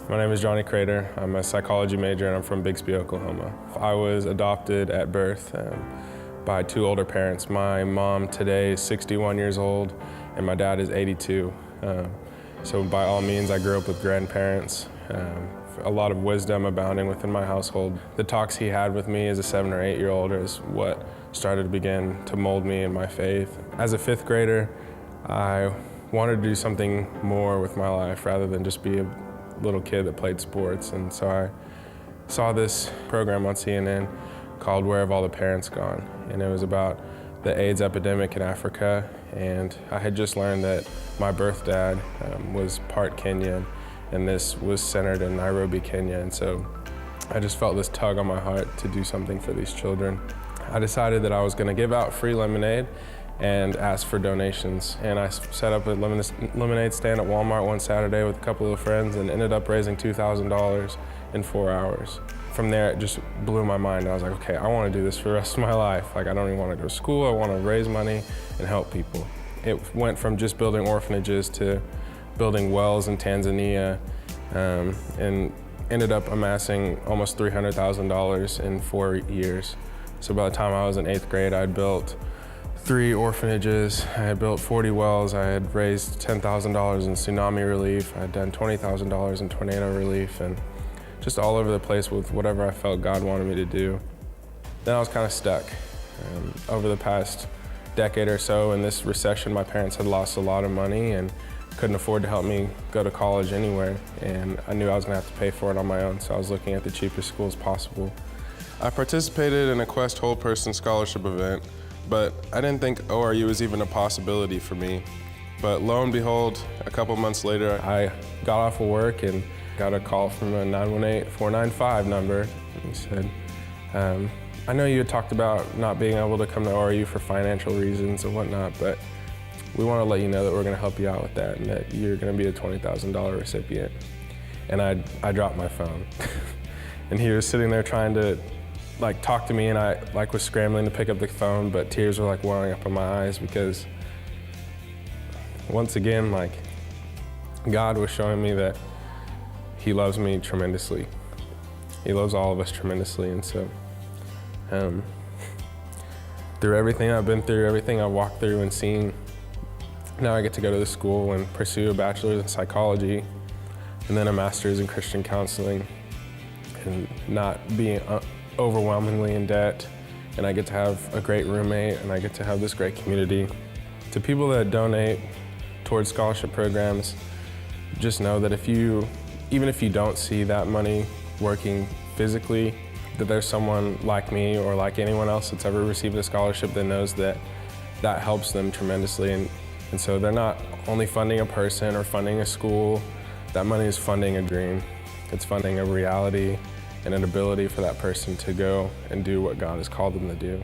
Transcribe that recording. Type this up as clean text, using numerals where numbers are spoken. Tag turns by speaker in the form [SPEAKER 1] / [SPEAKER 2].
[SPEAKER 1] My name is Johnny Crater. I'm a psychology major and I'm from Bixby, Oklahoma. I was adopted at birth by two older parents. My mom today is 61 years old and my dad is 82. So by all means, I grew up with grandparents. A lot of wisdom abounding within my household. The talks he had with me as a 7 or 8 year old is what started to begin to mold me in my faith. As a fifth grader, I wanted to do something more with my life rather than just be a little kid that played sports. And so I saw this program on CNN called Where Have All the Parents Gone? And it was about the AIDS epidemic in Africa. And I had just learned that my birth dad was part Kenyan, and this was centered in Nairobi, Kenya. And so I just felt this tug on my heart to do something for these children. I decided that I was gonna give out free lemonade and ask for donations. And I set up a lemonade stand at Walmart one Saturday with a couple of friends and ended up raising $2,000 in 4 hours. From there, it just blew my mind. I was like, okay, I wanna do this for the rest of my life. Like, I don't even wanna go to school, I wanna raise money and help people. It went from just building orphanages to building wells in Tanzania, and ended up amassing almost $300,000 in 4 years. So by the time I was in 8th grade, I'd built 3 orphanages, I had built 40 wells, I had raised $10,000 in tsunami relief, I had done $20,000 in tornado relief, and just all over the place with whatever I felt God wanted me to do. Then I was kind of stuck. Over the past decade or so in this recession, my parents had lost a lot of money and couldn't afford to help me go to college anywhere, and I knew I was gonna have to pay for it on my own, so I was looking at the cheapest schools possible. I participated in a Quest Whole Person Scholarship event, but I didn't think ORU was even a possibility for me. But lo and behold, a couple months later, I got off of work and got a call from a 918-495 number. And he said, I know you had talked about not being able to come to ORU for financial reasons and whatnot, but we want to let you know that we're going to help you out with that and that you're going to be a $20,000 recipient. And I dropped my phone. And he was sitting there trying to talk to me, and I was scrambling to pick up the phone, but tears were welling up in my eyes because once again, God was showing me that he loves me tremendously. He loves all of us tremendously. And so through everything I've been through, everything I've walked through and seen, now I get to go to the school and pursue a bachelor's in psychology and then a master's in Christian counseling and not being overwhelmingly in debt. And I get to have a great roommate and I get to have this great community. To people that donate towards scholarship programs, just know that even if you don't see that money working physically, that there's someone like me or like anyone else that's ever received a scholarship that knows that that helps them tremendously. And so they're not only funding a person or funding a school, that money is funding a dream. It's funding a reality and an ability for that person to go and do what God has called them to do.